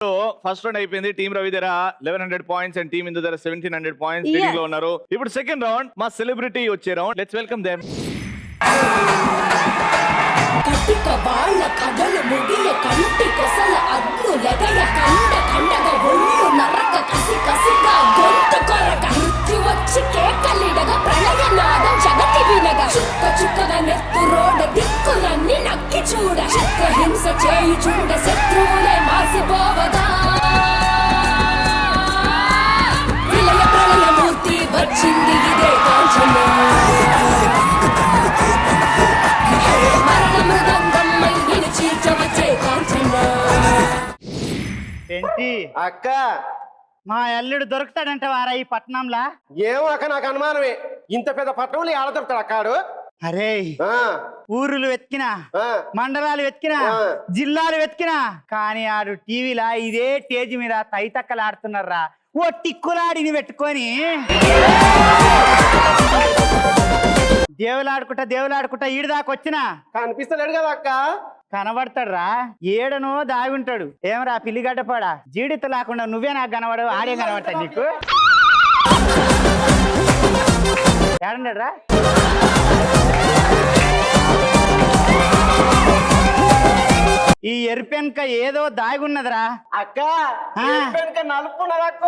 First round అయిపోయింది. Team Ravi దగ్గర 1100 points and team ఇందు దగ్గర 1700 పాయింట్స్ లీడింగ్ లో ఉన్నారు. ఇప్పుడు సెకండ్ రౌండ్ మా సెలబ్రిటీ వచ్చే రౌండ్. Let's welcome them. కటిక వాళ్ళ కథలు ముగియ కంటి కొసల అగ్గు లెగయ కండ కండగ ఒళ్ళు నరక కసి కసిగా గొంతు కొరక మృత్యు వచ్చి కేకలిడగ ప్రళయ నాదం జగతి వినగ చుక్క చుక్కగా నెత్తు రోడ దిక్కులన్నీ నక్కి చూడ చిత్ర హింస చేయి చూడ శత్రువులే మాసిపోవగా విలయ ప్రళయ మూర్తి వచ్చింది ఇదే కాంచన ఏంటి అక్క మా అల్లుడు దొరుకుతాడంట వారా ఈ పట్నంలా? ఏమో అక్క, నాకు అనుమానమే. ఇంత పెద్ద పట్టణంలో ఆడ దొరుకుతాడు అక్కాడు. అరే ఆ, ఊరులు వెతికినా, ఆ, మండలాలు వెతికినా, జిల్లాలు వెతికినా, కానీ ఆడు టీవీలా ఇదే స్టేజ్ మీద తైతక్కలు ఆడుతున్నారా ఓ టిక్కులాడిని పెట్టుకొని దేవులాడుకుంటా ఈడు దాకా వచ్చినా కనిపిస్తలేడు కదా అక్క. కనబడతాడురా, ఏడనో దాగి ఉంటాడు. ఏమరా పిల్లిగడ్డపాడా, జీడిత లేకుండా నువ్వే నాకు కనబడు, ఆడే కనబడతాడు నీకు. ఏడన్నాడురా? ఈ ఎరుపెనక ఏదో దాగి ఉన్నదిరా అక్క వెనుక నలుపుకున్నది అక్క.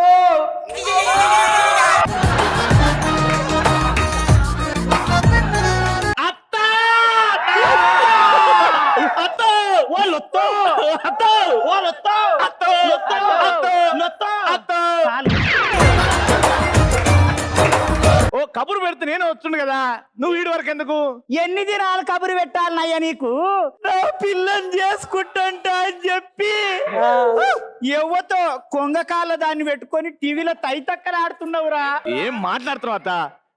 ఓ కబురు పెడితే నేను వస్తుండు కదా, నువ్వు వీడి వరకు ఎందుకు? ఎన్ని దినాలు కబురు పెట్టాలన్నయ్యా నీకు? నా పిల్లని చేసుకుంటా అని చెప్పి ఎవతో కొంగకాల దాన్ని పెట్టుకొని టీవీలో తైతక్కలు ఆడుతున్నావురా. ఏం మాట్లాడుతున్నావు అత్త?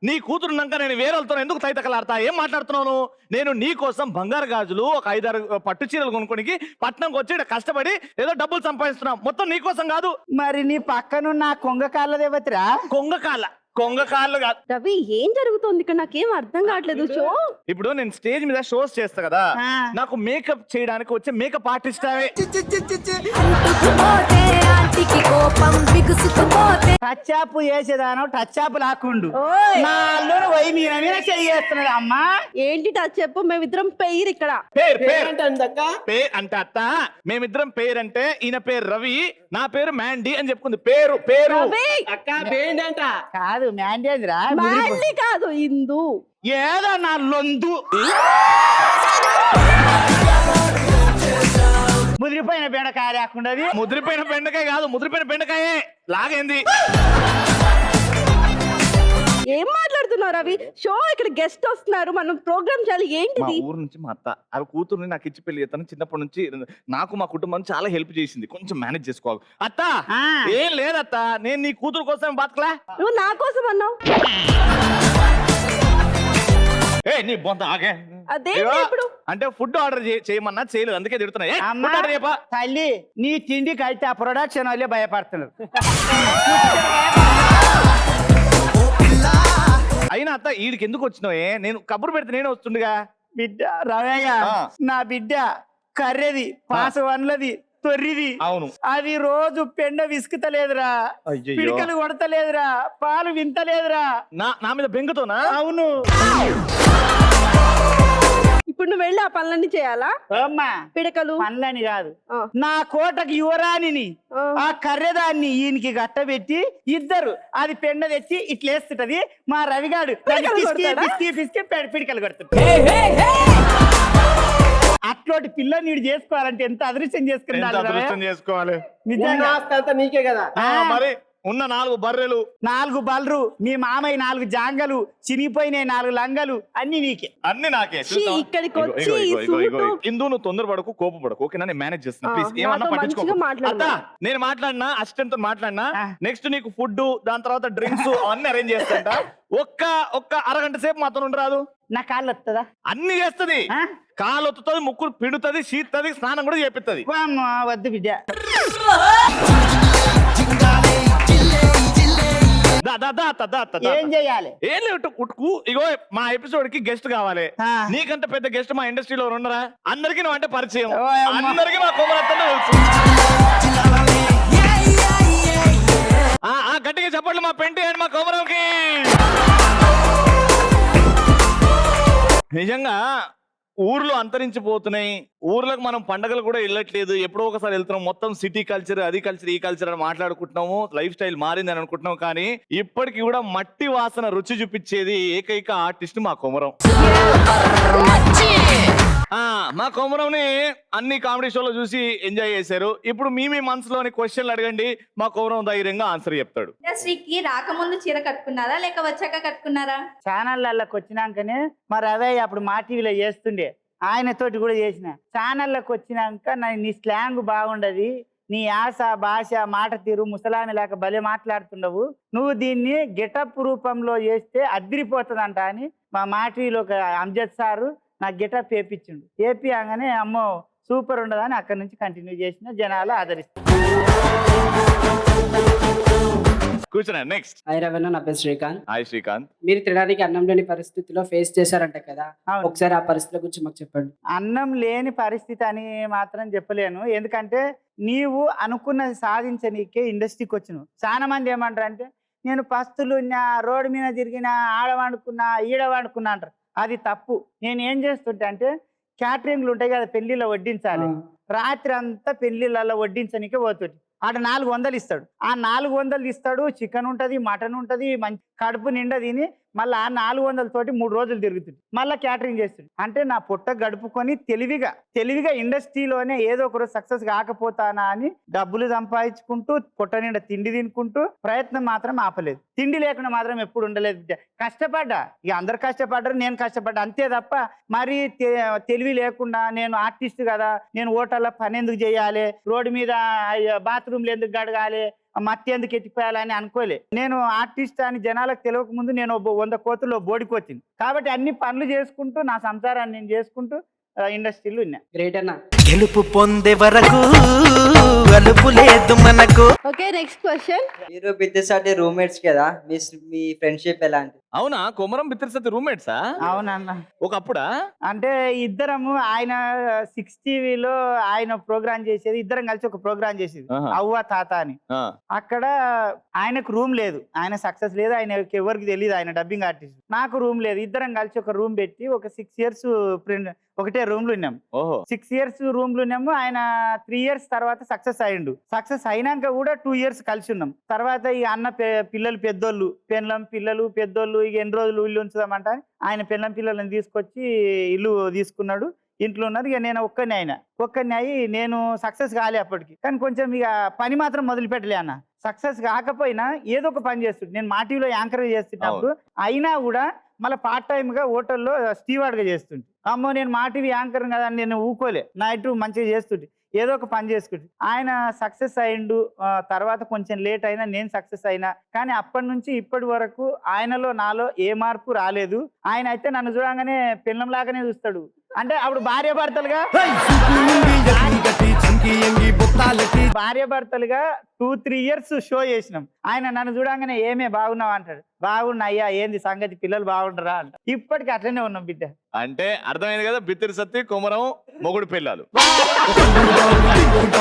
నీ కూతురున్నాక నేను వేరేతో ఎందుకు తైతక్కలాడతా? ఏం మాట్లాడుతున్నావు? నేను నీ కోసం బంగారు గాజులు ఒక 5-6 పట్టు చీరలు కొనుక్కోనికి పట్నంకి వచ్చి ఈడ కష్టపడి ఏదో డబ్బులు సంపాదిస్తున్నా, మొత్తం నీ కోసం కాదు. మరి నీ పక్కనున్న కొంగకాల దేవతరా? కొంగకాళ్ళు కాదు. రవి, ఏం జరుగుతుంది ఇక్కడ? నాకేం అర్థం కావట్లేదు. షో ఇప్పుడు నేను స్టేజ్ మీద షోస్ చేస్తా కదా, నాకు మేకప్ చేయడానికి వచ్చే మేకప్ ఆర్టిస్ట్ టచ్చాపు చేసేదాను, టచ్చాపు లాక్కుండు. ఓయ్. నా అల్లుడు పోయి మీద చెయ్యేస్తున్నాడు. అమ్మా ఏంటి టచ్ చెప్పు? మేమిద్దరం పెయిర్ ఇక్కడ. పేరు అంటే అత్త, మేమిద్దరం పేరు అంటే ఈయన పేరు రవి, నా పేరు మ్యాండీ అని చెప్పుకుంది. పేరు రవి అక్క ఏంటంట? కాదు మ్యాండేజ్రా, మ్యాండీ కాదు, ఇందు. ఏదో నా లొందు ముదిరిపోయిన బెండకాయ లేకుండా. ముదిరిపోయిన బెండకాయ కాదు, ముదిరిపోయిన బెండకాయే లాగైంది. ఏం మాట్లాడుతున్నావు రవి? షో ఇక్కడ గెస్ట్ వస్తున్నారు, మనం ప్రోగ్రామ్ చేయాలి. మా ఏంటిది? ఊరు నుంచి మా అత్త అవి కూతుర్ని నాకు ఇచ్చి పెళ్లి చేస్తాను. చిన్నప్పటి నుంచి నాకు మా కుటుంబం చాలా హెల్ప్ చేసింది, కొంచెం మేనేజ్ చేసుకోవాలి. అత్త ఏం లేదత్త, నేను నీ కూతురు కోసం బతకలా. నువ్వు నా కోసం అన్నావు. ఏ నీ బొంత ఆగే. అదేంటి ఇప్పుడు? అంటే ఫుడ్ ఆర్డర్ చేయమన్నా చేయలేదు, అందుకే తిడుతున్నా. ఏ, అమ్మా, food order చేయపా. తల్లి నీ తిండికి అయితే ఆ ప్రొడక్షన్ వాళ్ళే భయపడుతున్నారు. అయినా అత్త ఈడికి ఎందుకు వచ్చినావే? నేను కబురు పెడితే నేనే వస్తుండగా. బిడ్డ రవయ్య, నా బిడ్డ కర్రెది, పాస వన్లది, తొర్రిది. అవును, అది రోజు పెండ విసుకుతలేదురా, అయ్యయ్యో. పిడికలు కొడతలేదురా, పాలు వింతలేదురా. నా మీద బెంగతోనా? అవును. ఇప్పుడు నువ్వు వెళ్ళి ఆ పనులన్నీ చేయాలా? అమ్మా, పిడకలు పనులని కాదు, ఆ. నా కోటకి యువరాణిని ఆ కర్రెదాన్ని ఈయనకి గట్టబెట్టి ఇద్దరు అది పెండ తెచ్చి ఇట్లేస్తుంటది. మా రవిగాడు దాన్ని పిసికి పిసికి పిసికి పిడికలు కొడుతుంది. అట్లోటి పిల్ల నీడు చేసుకోవాలంటే ఎంత అదృష్టం చేసుకోవాలి. నిజంగా అంతా నీకే కదా. మరి ఉన్న 4 బర్రెలు, 4 బలరు, మీ మామయ్య 4 జాంగలు, చినిగిపోయినాయి 4 లంగలు, అన్ని నీకే. అన్ని నాకే. ఇక్కడికి వచ్చి ఈ సూటు. ఇందు నువ్వు తొందరపడకు, కోపపడకు, ఓకేనా? నేను మేనేజ్ చేస్తున్నా, ప్లీజ్. నాతో ఏమన్నా పట్టించుకో. మంచిగా మాట్లాడు. అత్త, నేను మాట్లాడినా, అసిస్టెంట్ తో మాట్లాడినా, నెక్స్ట్ నీకు ఫుడ్, దాని తర్వాత డ్రింక్స్ అన్ని అరేంజ్ చేస్తా. ఒక్క అరగంట సేపు మాత్రం ఉండరాదు. నా కాళ్ళు వస్తుందా? అన్ని చేస్తది. కాలు ఒత్తుతుంది, ముక్కులు పిండుతుంది, చీత్తది, స్నానం కూడా చేపిస్తుంది. వద్దు బిడ్డ. ఏం చెయ్యాలి? ఏం లేదు ఉట్టుకు ఇగో మా ఎపిసోడ్ కి గెస్ట్ కావాలి. ఆ. నీకంత పెద్ద గెస్ట్ మా ఇండస్ట్రీలో ఉన్నారా? అందరికి నువ్వు అంటే పరిచయం, ఓ అమ్మ. అందరికి మా కొమరత్తనే తెలుసు. గట్టిగా చెప్పండి మా పెంటి అండ్ మా కొమరంకి. నిజంగా ఊర్లు అంతరించిపోతున్నాయి, ఊర్లకు మనం పండగలు కూడా వెళ్ళట్లేదు, ఎప్పుడో ఒకసారి వెళ్తున్నాం. మొత్తం సిటీ కల్చర్, అది కల్చర్, ఈ కల్చర్ అని మాట్లాడుకుంటున్నాము, లైఫ్ స్టైల్ మారింది అని అనుకుంటున్నాం. కానీ ఇప్పటికి కూడా మట్టి వాసన రుచి చూపించేది ఏకైక ఆర్టిస్ట్ మా కొమరం. మా కొమరంని అన్ని కామెడీ షోలో చూసి ఎంజాయ్ చేశారు. ఇప్పుడు మీ మనసులోని క్వశ్చన్లు అడగండి, మా కొమరం ధైర్యంగా ఆన్సర్ చెప్తాడు. ఇండస్ట్రీకి రాకముందు చీర కట్టుకున్నారా లేక వచ్చాక కట్టుకున్నారా? ఛానళ్ళకి వచ్చినాకనే మరి అవే అప్పుడు మా టీవీలో చేస్తుండే, ఆయనతోటి కూడా చేసిన. ఛానళ్ళకి వచ్చినాక నీ స్లాంగ్ బాగుండదు, నీ యాస భాష మాట తీరు ముసలామి లేక భలే మాట్లాడుతుండవు, నువ్వు దీన్ని గెటప్ రూపంలో చేస్తే అదిరిపోతుందంట అని మా టీవీలో ఒక అంజద్ సారు నాకు గెటప్ వేపించిండు. వేపియంగానే అమ్మో సూపర్ ఉండదని అక్కడి నుంచి కంటిన్యూ చేసిన, జనాలు ఆదరిస్తారు. కూర్చున్నా. నెక్స్ట్. హాయ్ రవణ, నా పేరు శ్రీకాంత్. హాయ్ శ్రీకాంత్. మీరు తినడానికి అన్నం లేని పరిస్థితిలో ఫేస్ చేశారంట కదా, అవును. ఒకసారి ఆ పరిస్థితుల గురించి మాకు చెప్పండి. అన్నం లేని పరిస్థితి అని మాత్రం చెప్పలేను, ఎందుకంటే నీవు అనుకున్నది సాధించనీకే ఇండస్ట్రీకి వచ్చినావు. చాలా మంది ఏమంటారు అంటే నేను పస్తులు రోడ్డు మీద తిరిగిన, ఆడవాడుకున్నా ఈడవాడుకున్నా అంటారు. అది తప్పు. నేను ఏం చేస్తుంటే అంటే క్యాటరింగ్లు ఉంటాయి కదా, పెళ్లిలో వడ్డించాలి, రాత్రి అంతా పెళ్లిళ్ళలో వడ్డించనీకే పోతుంది. ఆడ 400 ఇస్తాడు, ఆ 400 ఇస్తాడు, చికెన్ ఉంటుంది, మటన్ ఉంటుంది, మంచి కడుపు నిండా తిని మళ్ళీ ఆ 400 తోటి 3 రోజులు తిరుగుతుంది, మళ్ళీ క్యాటరింగ్ చేస్తుంది. అంటే నా పొట్ట గడుపుకొని తెలివిగా ఇండస్ట్రీలోనే ఏదో ఒక రోజు సక్సెస్ కాకపోతానా అని డబ్బులు సంపాదించుకుంటూ పొట్ట నిండా తిండి తినుకుంటూ ప్రయత్నం మాత్రం ఆపలేదు. తిండి లేకుండా మాత్రం ఎప్పుడు ఉండలేదు. కష్టపడ్డా, ఇక అందరు కష్టపడ్డారు, నేను కష్టపడ్డా అంతే తప్ప మరి తెలివి లేకుండా నేను ఆర్టిస్ట్ కదా, నేను హోటల్లో పని ఎందుకు చేయాలి, రోడ్డు మీద బాత్రూమ్లు ఎందుకు గడగాలి, మట్టి ఎందుకు ఎత్తిపోయాలని అనుకోలే. నేను ఆర్టిస్ట్ అని జనాలకు తెలియక ముందు నేను 100 కోతుల్లో బోడికొచ్చింది. కాబట్టి అన్ని పనులు చేసుకుంటూ నా సంసారాన్ని నేను చేసుకుంటూ ఇండస్ట్రీలో ఉన్నా. గ్రేట్ అన్న. గెలుపు పొందే వరకు అలుపు లేదు మనకు. Okay, next question. మీరు బిద్దెసాటి రూమ్మేట్స్ కదా, మీ ఫ్రెండ్షిప్ ఎలాంటి? అవునా, కొమరం బిత్తిరిసత్తి రూమ్మేట్సా? అవునన్న. ఒకప్పుడా? అంటే ఇద్దరము, ఆయన 6 టీవీలో ఆయన ప్రోగ్రామ్ చేసేది, ఇద్దరం కలిసి ఒక ప్రోగ్రామ్ చేసేది, అవ్వ తాత అని. అక్కడ ఆయనకు రూమ్ లేదు, ఆయన సక్సెస్ లేదు, ఆయనకి ఎవరికి తెలియదు, ఆయన డబ్బింగ్ ఆర్టిస్ట్. నాకు రూమ్ లేదు, ఇద్దరం కలిసి ఒక రూమ్ పెట్టి ఒక 6 ఇయర్స్ ఒకటే రూమ్ లో ఉన్నాం. 6 ఇయర్స్ రూమ్ లో ఉన్నాము. ఆయన 3 ఇయర్స్ తర్వాత సక్సెస్ అయ్యిండు. సక్సెస్ అయినాక కూడా 2 ఇయర్స్ కలిసి ఉన్నాం. తర్వాత ఈ అన్న పిల్లలు పెద్దోళ్ళు, పిల్లలు పెద్దోళ్ళు, ఇక ఎన్ని రోజులు ఇల్లు ఉంచుదామంట ఆయన పిల్లలను తీసుకొచ్చి ఇల్లు తీసుకున్నాడు, ఇంట్లో ఉన్నారు. ఇక నేను ఒక్కనే అయ్యి నేను సక్సెస్ కాలే అప్పటికి. కానీ కొంచెం ఇక పని మాత్రం మొదలు పెట్టలే అన్న. సక్సెస్ కాకపోయినా ఏదో ఒక పని చేస్తుండే. నేను మా టీవీలో యాంకర్ చేస్తున్నప్పుడు అయినా కూడా మళ్ళీ పార్ట్ టైమ్ గా హోటల్లో స్టీవార్డ్ గా చేస్తుంటే, అమ్మో నేను మా టీవీ యాంకర్ కదా అని నేను ఊకోలే, నైట్ మంచిగా చేస్తుంటే ఏదో ఒక పని చేసుకుంటే. ఆయన సక్సెస్ అయిండు. తర్వాత కొంచెం లేట్ అయినా నేను సక్సెస్ అయినా, కానీ అప్పటి నుంచి ఇప్పటి వరకు ఆయనలో నాలో ఏ మార్పు రాలేదు. ఆయన అయితే నన్ను చూడంగానే పిల్లంలాగానే చూస్తాడు. అంటే అప్పుడు భార్యాభర్తలుగా 2-3 ఇయర్స్ షో చేసినాం. ఆయన నన్ను చూడంగానే ఏమే బాగున్నావు అంటాడు. బాగున్నా అయ్యా, ఏంది సంగతి, పిల్లలు బాగుండరా అంట. ఇప్పటికి అట్లనే ఉన్నాం బిడ్డ. అంటే అర్థమైంది కదా, బిత్తిరిసత్తి కొమరం మొగుడు పిల్లలు.